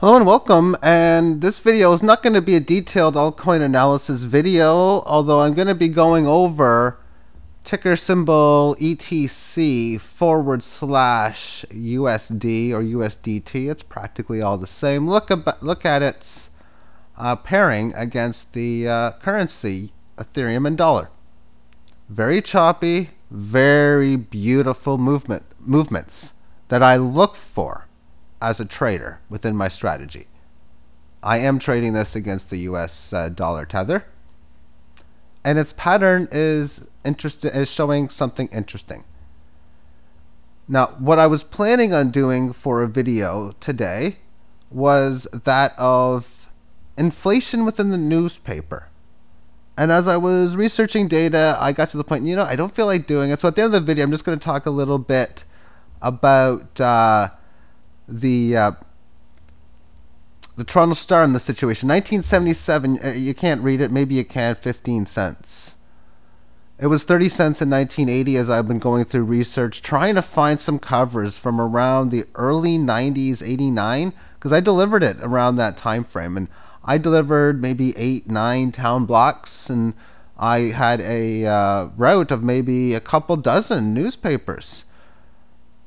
Hello and welcome, and this video is not going to be a detailed altcoin analysis video, although I'm going to be going over ticker symbol ETC forward slash USD or USDT. It's practically all the same. Look at its pairing against the currency Ethereum and dollar. Very choppy, very beautiful movements that I look for as a trader within my strategy. I am trading this against the US dollar tether, and its pattern is showing something interesting. Now, what I was planning on doing for a video today was that of inflation within the newspaper. And as I was researching data, I got to the point, I don't feel like doing it. So at the end of the video, I'm just going to talk a little bit about the Toronto Star in the situation. 1977, you can't read it. Maybe you can. 15 cents. It was 30 cents in 1980 as I've been going through research, trying to find some covers from around the early 90s, 89, because I delivered it around that time frame. And I delivered maybe 8, 9 town blocks, and I had a route of maybe a couple dozen newspapers.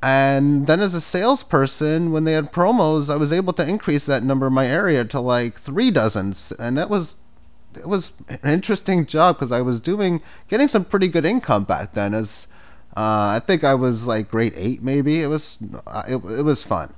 And then as a salesperson, when they had promos, I was able to increase that number in my area to like 3 dozens. And it was an interesting job because I was getting some pretty good income back then. As I think I was like grade 8 maybe. It was fun.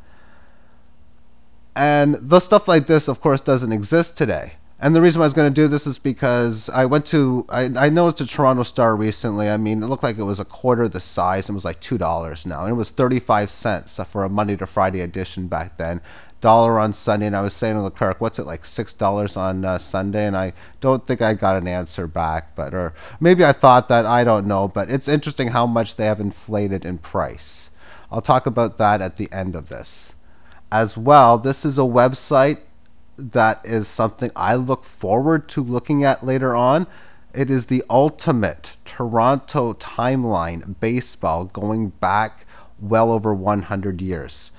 And the stuff like this, of course, doesn't exist today. And the reason why I was going to do this is because I noticed a Toronto Star recently. I mean, it looked like it was a quarter the size and it was like $2 now. And it was 35 cents for a Monday to Friday edition back then. Dollar on Sunday. And I was saying to the clerk, what's it, like $6 on Sunday? And I don't think I got an answer back. Or maybe I thought that, I don't know. But it's interesting how much they have inflated in price. I'll talk about that at the end of this. As well, this is a website that is something I look forward to looking at later on. It is the ultimate Toronto timeline baseball going back well over 100 years.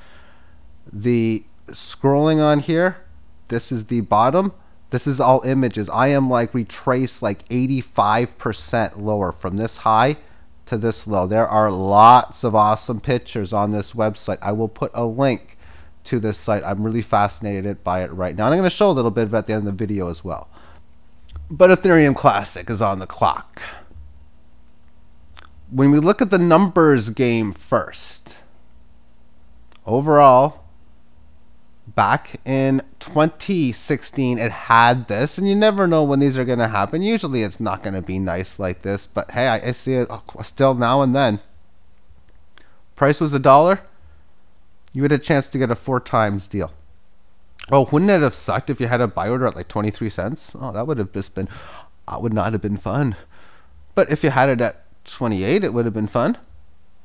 The scrolling on here, this is the bottom. This is all images. I am like retraced like 85% lower from this high to this low. There are lots of awesome pictures on this website. I will put a link to this site. I'm really fascinated by it right now. And I'm going to show a little bit of it at the end of the video as well. But Ethereum Classic is on the clock. When we look at the numbers game first, overall, back in 2016, it had this, and you never know when these are going to happen. Usually it's not going to be nice like this, but hey, I see it still now and then. Price was $1. You had a chance to get a 4 times deal. Oh, wouldn't it have sucked if you had a buy order at like 23 cents? Oh, that would have just been, would not have been fun. But if you had it at 28, it would have been fun.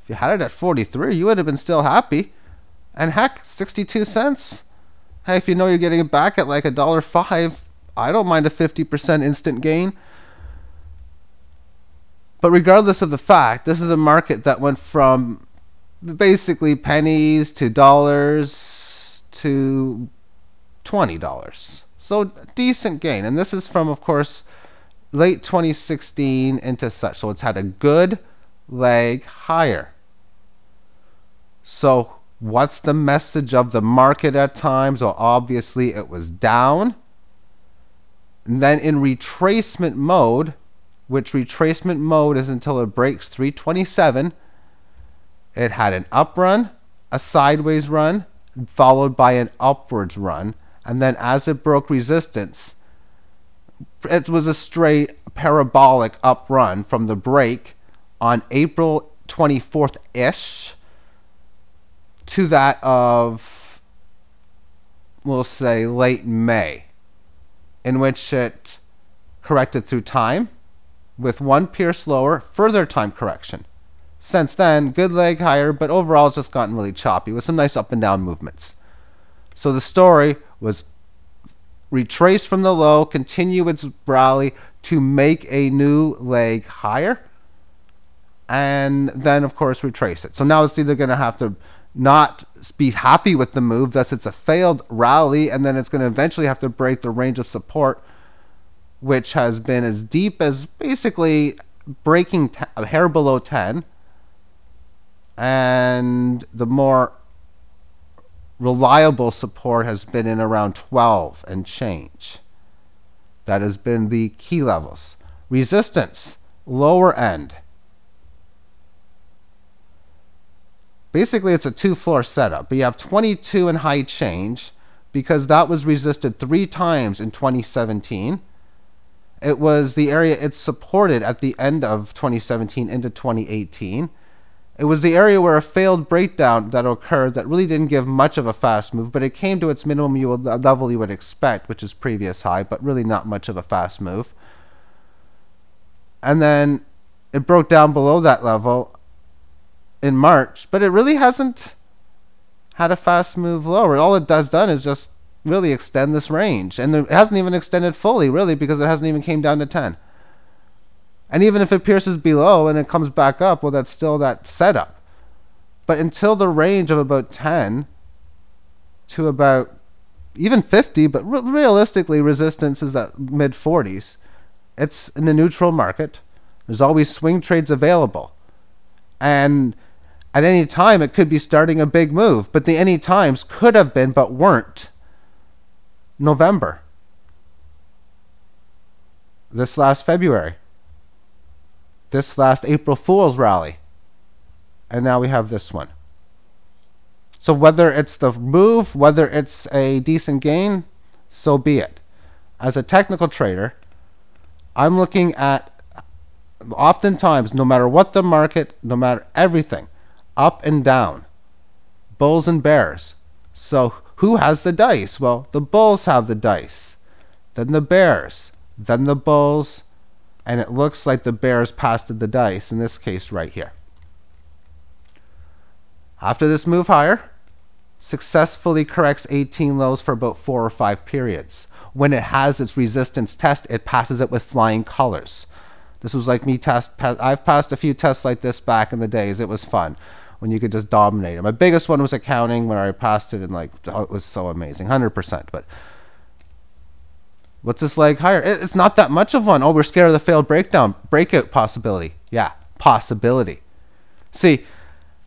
If you had it at 43, you would have been still happy. And heck, 62 cents. Hey, if you know you're getting it back at like $1.05, I don't mind a 50% instant gain. But regardless of the fact, this is a market that went from basically pennies to dollars to $20. So decent gain. And this is from, of course, late 2016 into such. So it's had a good leg higher. So what's the message of the market at times? Well, obviously it was down. And then in retracement mode, which retracement mode is until it breaks 327, it had an up run, a sideways run, followed by an upwards run. And then as it broke resistance, it was a straight parabolic up run from the break on April 24th-ish to that of, we'll say, late May, in which it corrected through time with one pierce lower, further time correction. Since then, good leg higher, but overall it's just gotten really choppy with some nice up and down movements. So the story was retrace from the low, continue its rally to make a new leg higher, and then of course retrace it. So now it's either going to have to not be happy with the move, thus it's a failed rally, and then it's going to eventually have to break the range of support, which has been as deep as basically breaking a hair below 10, and the more reliable support has been in around 12 and change. That has been the key levels. Resistance, lower end. Basically, it's a two-floor setup, but you have 22 in high change because that was resisted 3 times in 2017. It was the area it supported at the end of 2017 into 2018. It was the area where a failed breakdown that occurred that really didn't give much of a fast move, but it came to its minimum level you would expect, which is previous high, but really not much of a fast move. And then it broke down below that level in March, but it really hasn't had a fast move lower. All it has done is just really extend this range, and it hasn't even extended fully, really, because it hasn't even came down to 10. And even if it pierces below and it comes back up, well, that's still that setup. But until the range of about 10 to about even 50, but realistically resistance is at mid 40s. It's in a neutral market. There's always swing trades available. And at any time, it could be starting a big move. But the any times could have been, but weren't. November. This last February. This last April Fool's rally. And now we have this one. So whether it's the move, whether it's a decent gain, so be it. As a technical trader, I'm looking at, oftentimes, no matter what the market, no matter everything, up and down, bulls and bears. So who has the dice? Well, the bulls have the dice, then the bears, then the bulls, and it looks like the bears passed the dice, in this case right here. After this move higher, successfully corrects 18 lows for about 4 or 5 periods. When it has its resistance test, it passes it with flying colors. This was like me I've passed a few tests like this back in the days. It was fun when you could just dominate it. My biggest one was accounting, where I passed it and like, oh, it was so amazing, 100%. But what's this like higher? It's not that much of one. Oh, we're scared of the failed breakout possibility. Yeah, possibility. See,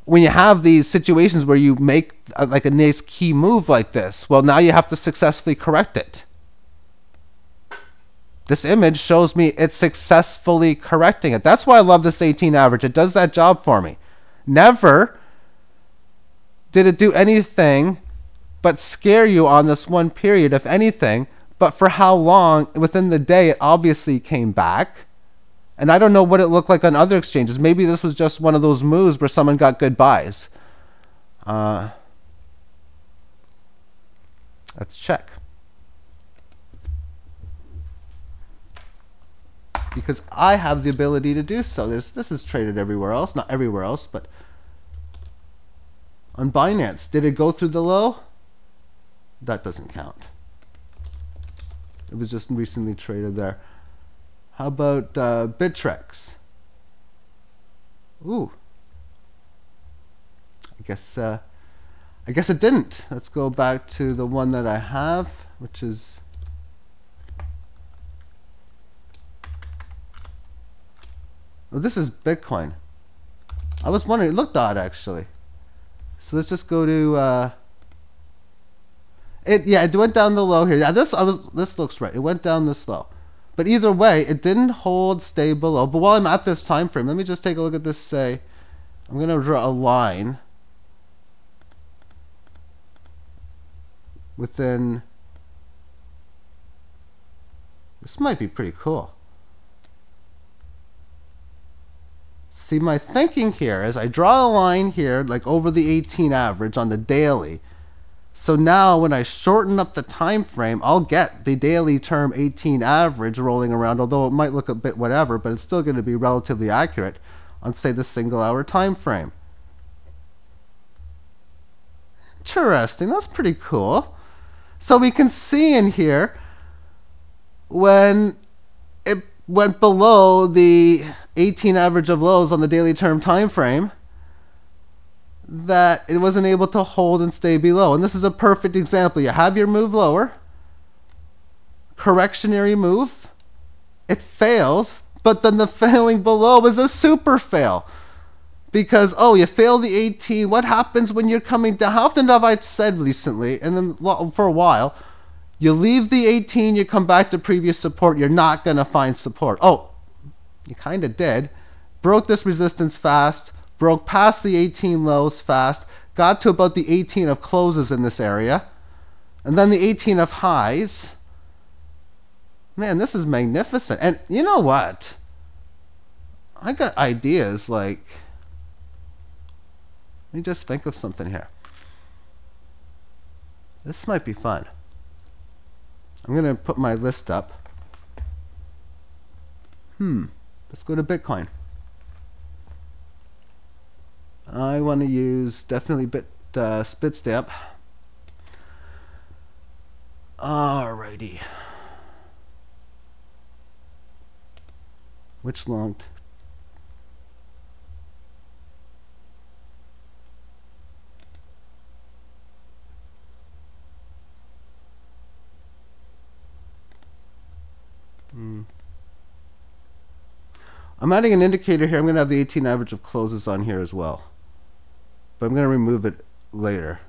when you have these situations where you make like a nice key move like this, well, now you have to successfully correct it. This image shows me it's successfully correcting it. That's why I love this 18 average. It does that job for me. Never did it do anything but scare you on this one period, if anything. But for how long? Within the day, it obviously came back. And I don't know what it looked like on other exchanges. Maybe this was just one of those moves where someone got good buys. Let's check. Because I have the ability to do so. This is traded everywhere else. Not everywhere else, but on Binance. Did it go through the low? That doesn't count. It was just recently traded there. How about Bittrex? Ooh. I guess it didn't. Let's go back to the one that I have, which is oh, this is Bitcoin. I was wondering, it looked odd actually. So let's just go to it went down the low here. Yeah, this looks right. It went down this low. But either way, it didn't hold, stay below. But while I'm at this time frame, let me just take a look at this. Say, I'm going to draw a line within. This might be pretty cool. See, my thinking here is I draw a line here, like over the 18 average on the daily. So now when I shorten up the time frame, I'll get the daily term 18 average rolling around, although it might look a bit whatever, but it's still going to be relatively accurate on, say, the single hour time frame. Interesting. That's pretty cool. So we can see in here when it went below the 18 average of lows on the daily term time frame, that it wasn't able to hold and stay below. And this is a perfect example. You have your move lower, correctionary move, it fails, but then the failing below is a super fail. Because, oh, you fail the 18. What happens when you're coming down? How often have I said recently, and then for a while, you leave the 18, you come back to previous support, you're not going to find support. Oh, you kind of did. Broke this resistance fast, broke past the 18 lows fast, got to about the 18 of closes in this area, and then the 18 of highs. Man, this is magnificent. And you know what? I got ideas like... Let me just think of something here. This might be fun. I'm going to put my list up. Let's go to Bitcoin. I want to use definitely Bitstamp. Alrighty. Which long? I'm adding an indicator here. I'm going to have the 18 average of closes on here as well. But I'm going to remove it later.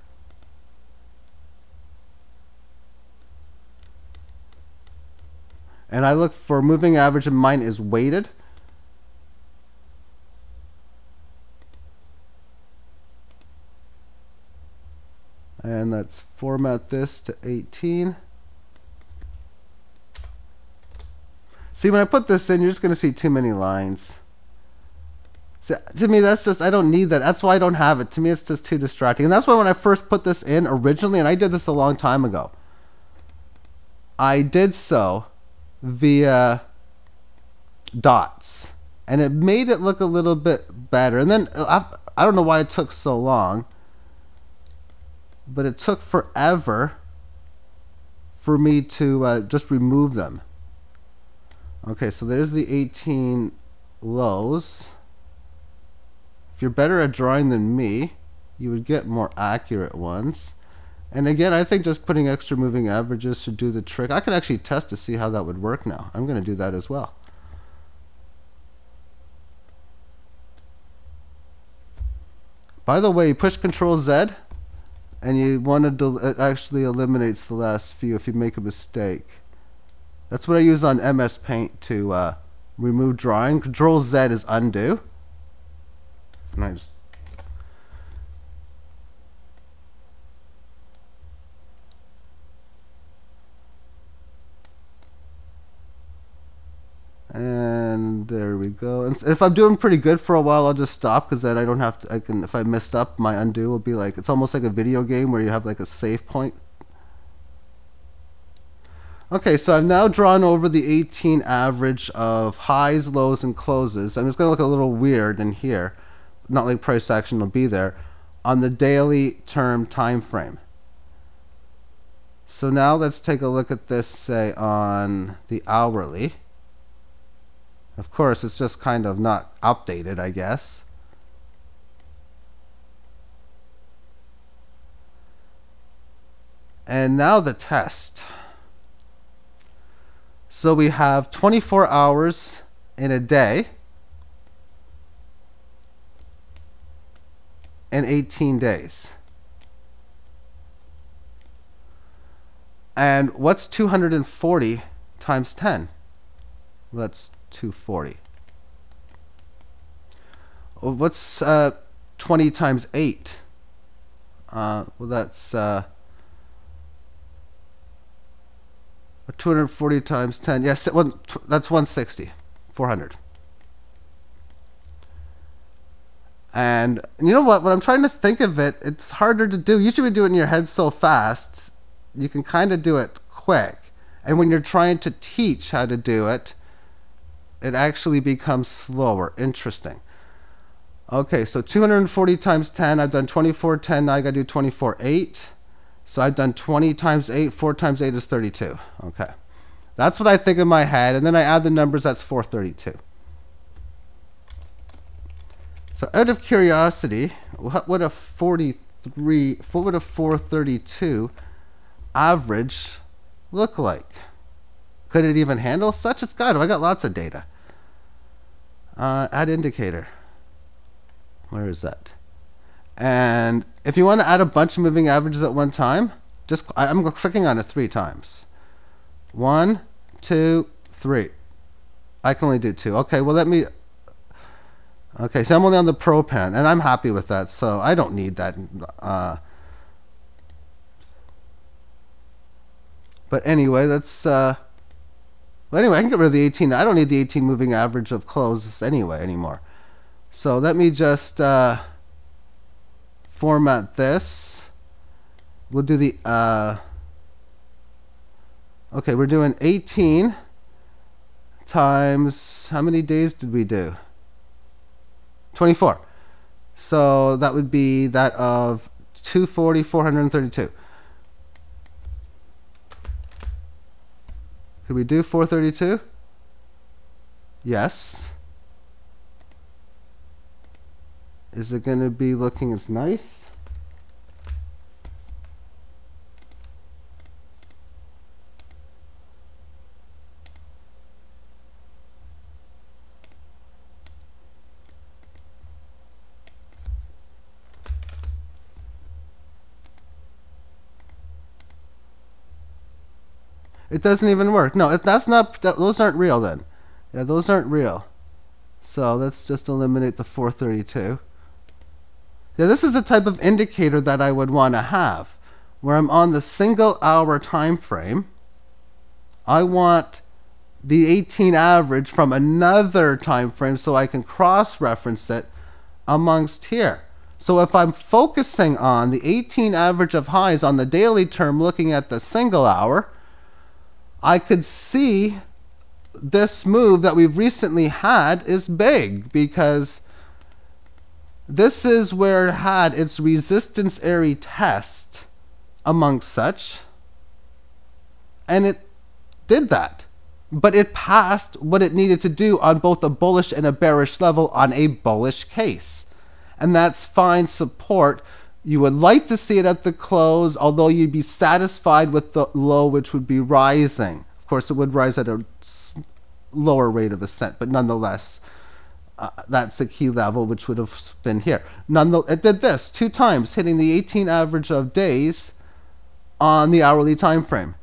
And I look for moving average, and mine is weighted. And let's format this to 18. See, when I put this in, you're just going to see too many lines. See, to me, that's just, I don't need that. That's why I don't have it. To me, it's just too distracting. And that's why when I first put this in originally, and I did this a long time ago, I did so via dots. And it made it look a little bit better. And then, I don't know why it took so long, but it took forever for me to just remove them. Okay, so there's the 18 lows. If you're better at drawing than me, you would get more accurate ones. And again, I think just putting extra moving averages should do the trick. I could actually test to see how that would work now. I'm going to do that as well. By the way, you push Control Z, and you want to it actually eliminates the last few if you make a mistake. That's what I use on MS Paint to remove drawing. Control Z is undo. And I just and there we go. And if I'm doing pretty good for a while, I'll just stop, because then I don't have to. I can, if I messed up, my undo will be like, it's almost like a video game where you have like a save point. Okay, so I've now drawn over the 18 average of highs, lows, and closes. And it's going to look a little weird in here, not like price action will be there, on the daily term time frame. So now let's take a look at this, say, on the hourly. Of course, it's just kind of not updated, I guess. And now the test. So we have 24 hours in a day and 18 days. And what's 240 times 10? Well, that's 240. Well, what's 20 times 8? Well, that's 240 times 10. Yes, that's 160. 400. And you know what? When I'm trying to think of it, it's harder to do. Usually we do it in your head so fast, you can kind of do it quick. And when you're trying to teach how to do it, it actually becomes slower. Interesting. Okay, so 240 times 10. I've done 24 10. Now I got to do 24 8. So I've done 20 times 8. 4 times 8 is 32. Okay. That's what I think in my head. And then I add the numbers. That's 432. So out of curiosity, what would a 432 average look like? Could it even handle such? It's got to. I got lots of data. Add indicator. Where is that? And if you want to add a bunch of moving averages at one time, I'm clicking on it 3 times. 1, 2, 3. I can only do 2. Okay, well let me. Okay, so I'm only on the Pro pen, and I'm happy with that, so I don't need that. But anyway, that's. Well, anyway, I can get rid of the 18. I don't need the 18 moving average of closes anymore. So let me just format this. We'll do the. Okay, we're doing 18 times. How many days did we do? 24. So that would be that of 240, 432. Could we do 432? Yes. Is it going to be looking as nice? It doesn't even work. No, that's not. Those aren't real then. Yeah, those aren't real. So let's just eliminate the 432. Yeah, this is the type of indicator that I would want to have, where I'm on the single hour time frame. I want the 18 average from another time frame so I can cross-reference it amongst here. So if I'm focusing on the 18 average of highs on the daily term looking at the single hour, I could see this move that we've recently had is big because this is where it had its resistance area test amongst such, and it did that. But it passed what it needed to do on both a bullish and a bearish level on a bullish case. And that's fine support. You would like to see it at the close, although you'd be satisfied with the low, which would be rising. Of course, it would rise at a lower rate of ascent, but nonetheless, that's a key level, which would have been here. It did this 2 times, hitting the 18 average of days on the hourly time frame.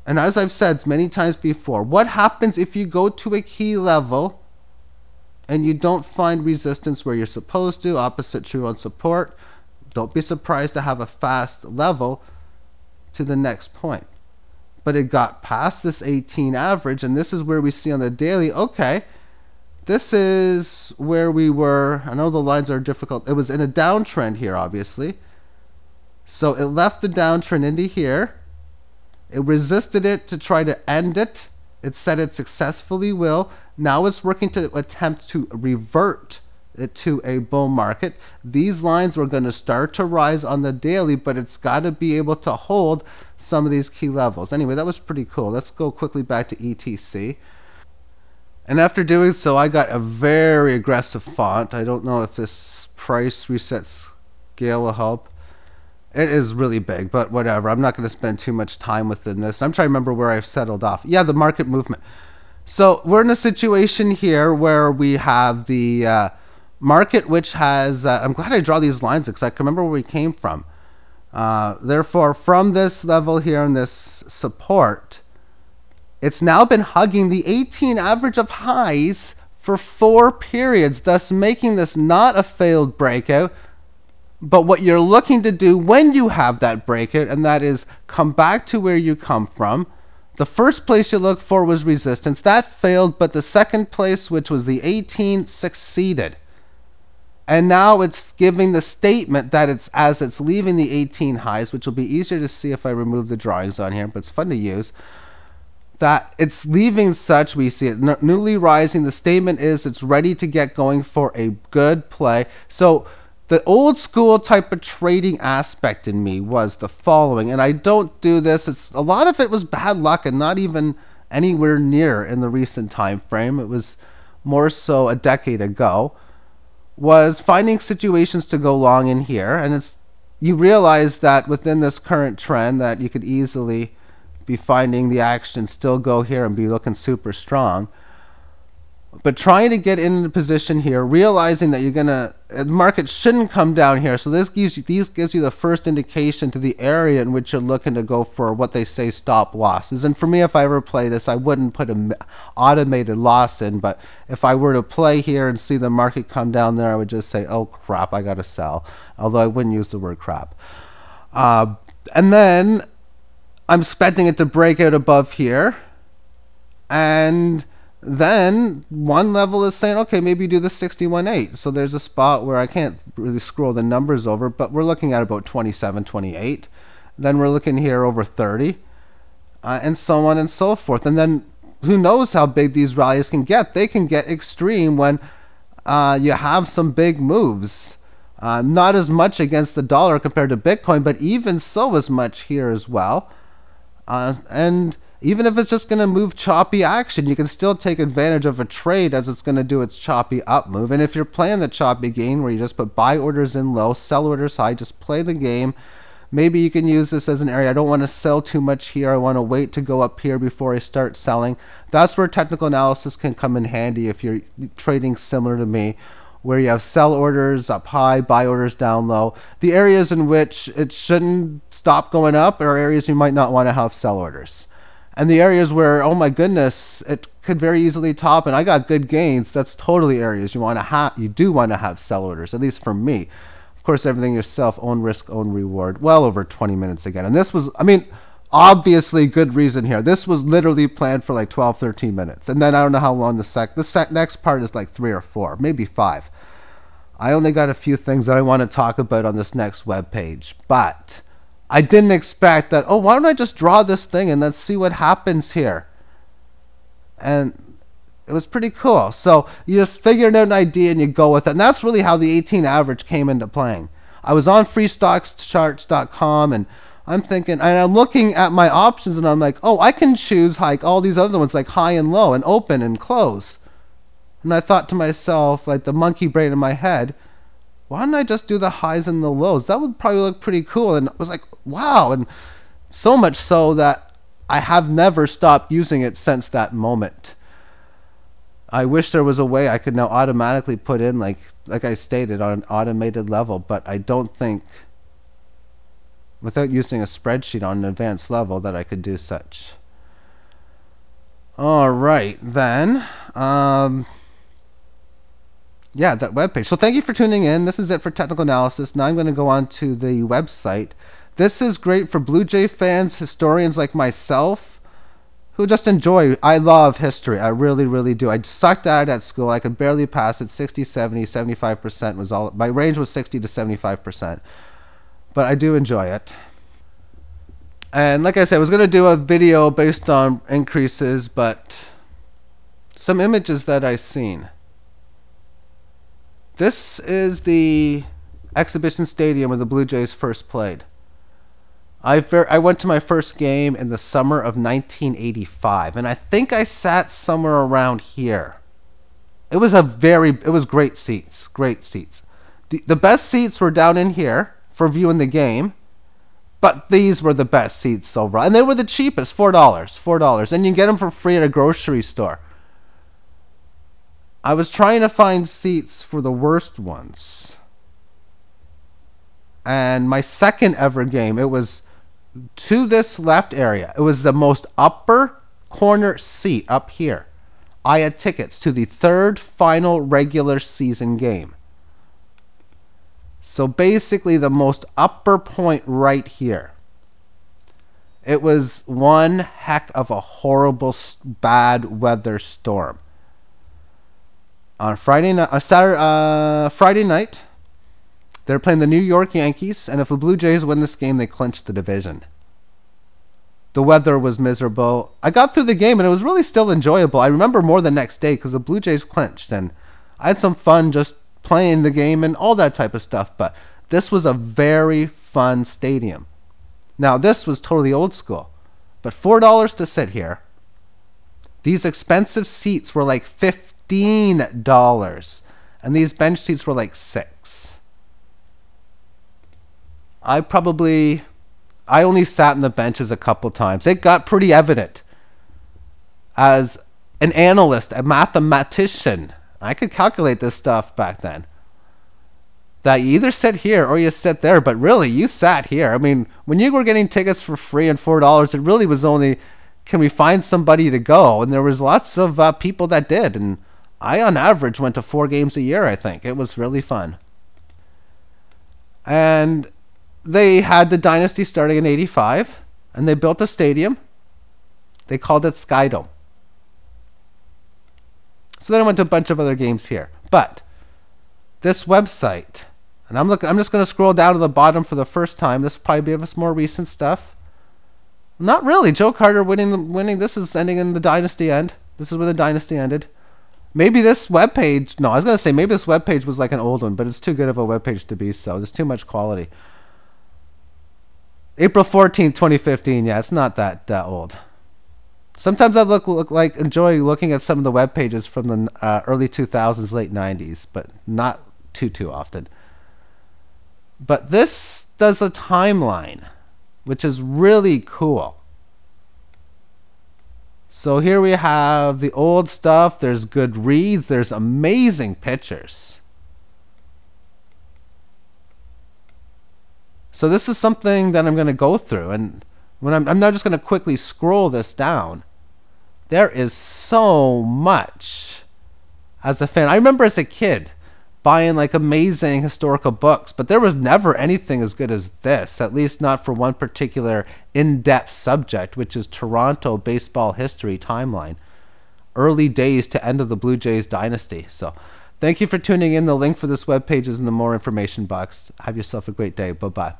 And as I've said many times before, what happens if you go to a key level and you don't find resistance where you're supposed to? Opposite true on support. Don't be surprised to have a fast level to the next point. But it got past this 18 average, and this is where we see on the daily, okay, this is where we were. I know the lines are difficult. It was in a downtrend here, obviously. So it left the downtrend into here. It resisted it to try to end it. It said it successfully will. Now it's working to attempt to revert it to a bull market. These lines were going to start to rise on the daily, but it's got to be able to hold some of these key levels. Anyway, that was pretty cool. Let's go quickly back to ETC. And after doing so, I got a very aggressive font. I don't know if this price reset scale will help. It is really big, but whatever. I'm not going to spend too much time within this. I'm trying to remember where I've settled off. Yeah, the market movement. So we're in a situation here where we have the market, which has, I'm glad I draw these lines because I can remember where we came from. Therefore, from this level here and this support, it's now been hugging the 18 average of highs for 4 periods, thus making this not a failed breakout, but what you're looking to do when you have that breakout, and that is come back to where you come from. The first place you look for was resistance. That failed, but the second place, which was the 18, succeeded. And now it's giving the statement that it's as it's leaving the 18 highs, which will be easier to see if I remove the drawings on here, but it's fun to use, that it's leaving such, we see it newly rising. The statement is it's ready to get going for a good play. So the old school type of trading aspect in me was the following, and I don't do this. A lot of it was bad luck and not even anywhere near in the recent time frame. It was more so a decade ago. was finding situations to go long in here, and you realize that within this current trend that you could easily be finding the action still go here and be looking super strong. But trying to get in the position here, realizing that the market shouldn't come down here. So this gives you the first indication to the area in which you're looking to go for what they say stop losses. And for me, if I ever play this, I wouldn't put an automated loss in. But if I were to play here and see the market come down there, I would just say, oh crap, I got to sell. Although I wouldn't use the word crap. And then I'm expecting it to break out above here. And then one level is saying, okay, maybe do the 61.8. So there's a spot where I can't really scroll the numbers over, but we're looking at about 27, 28. Then we're looking here over 30, and so on and so forth. And then who knows how big these rallies can get. They can get extreme when you have some big moves. Not as much against the dollar compared to Bitcoin, but even so as much here as well. And even if it's just going to move choppy action, you can still take advantage of a trade as it's going to do its choppy up move. And if you're playing the choppy game where you just put buy orders in low, sell orders high, just play the game. Maybe you can use this as an area. I don't want to sell too much here. I want to wait to go up here before I start selling. That's where technical analysis can come in handy if you're trading similar to me, where you have sell orders up high, buy orders down low. The areas in which it shouldn't stop going up are areas you might not want to have sell orders. And the areas where, oh my goodness, it could very easily top and I got good gains, that's totally areas you do want to have sell orders, at least for me. Of course, everything yourself, own risk, own reward. Well over 20 minutes again. And this was, I mean, obviously good reason here. This was literally planned for like 12, 13 minutes. And then I don't know how long the next part is like 3 or 4, maybe 5. I only got a few things that I want to talk about on this next web page, but I didn't expect that, oh, why don't I just draw this thing and let's see what happens here. And it was pretty cool. So you just figured out an idea and you go with it. And that's really how the 18 average came into playing. I was on freestockcharts.com and I'm thinking, and I'm looking at my options and I'm like, oh, I can choose like all these other ones like high and low and open and close. And I thought to myself, like the monkey brain in my head, why don't I just do the highs and the lows? That would probably look pretty cool. And I was like, wow. And so much so that I have never stopped using it since that moment. I wish there was a way I could now automatically put in, like I stated, on an automated level, but I don't think, without using a spreadsheet on an advanced level, that I could do such. All right, then. Yeah, that webpage. So thank you for tuning in. This is it for technical analysis. Now I'm going to go on to the website. This is great for Blue Jay fans, historians like myself, who just enjoy. I love history. I really, really do. I sucked at it at school. I could barely pass it. 60, 70, 75% was all. My range was 60 to 75%. But I do enjoy it. And like I said, I was going to do a video based on increases, but some images that I've seen. This is the exhibition stadium where the Blue Jays first played. I went to my first game in the summer of 1985, and I think I sat somewhere around here. It was great seats, great seats. The best seats were down in here for viewing the game, but these were the best seats overall, and they were the cheapest, $4, and you can get them for free at a grocery store. I was trying to find seats for the worst ones. And my second ever game, it was to this left area. It was the most upper corner seat up here. I had tickets to the third final regular season game. So basically the most upper point right here. It was one heck of a horrible, bad weather storm. On Friday night, they're playing the New York Yankees, and if the Blue Jays win this game, they clinch the division. The weather was miserable. I got through the game, and it was really still enjoyable. I remember more the next day because the Blue Jays clinched, and I had some fun just playing the game and all that type of stuff. But this was a very fun stadium. Now, this was totally old school, but $4 to sit here. These expensive seats were like $15. and these bench seats were like 6. I only sat in the benches a couple times. It got pretty evident as an analyst, a mathematician. I could calculate this stuff back then. That you either sit here or you sit there, but really you sat here. I mean, when you were getting tickets for free and $4, it really was only, can we find somebody to go? And there was lots of people that did. And I, on average, went to 4 games a year, I think. It was really fun. And they had the dynasty starting in 85, and they built a stadium. They called it Skydome. So then I went to a bunch of other games here. But this website, and I'm just going to scroll down to the bottom for the first time. This will probably be of us more recent stuff. Not really. Joe Carter winning. This is ending in the dynasty end. This is where the dynasty ended. Maybe this webpage, no, I was going to say maybe this webpage was like an old one, but it's too good of a webpage to be so. There's too much quality. April 14th, 2015. Yeah, it's not that old. Sometimes I enjoy looking at some of the web pages from the early 2000s, late 90s, but not too often. But this does a timeline, which is really cool. So here we have the old stuff. There's good reads. There's amazing pictures. So this is something that I'm going to go through, and when I'm now just going to quickly scroll this down. There is so much as a fan. I remember as a kid buying like amazing historical books, but there was never anything as good as this, at least not for one particular in-depth subject, which is Toronto baseball history timeline. Early days to end of the Blue Jays dynasty. So thank you for tuning in. The link for this webpage is in the more information box. Have yourself a great day. Bye-bye.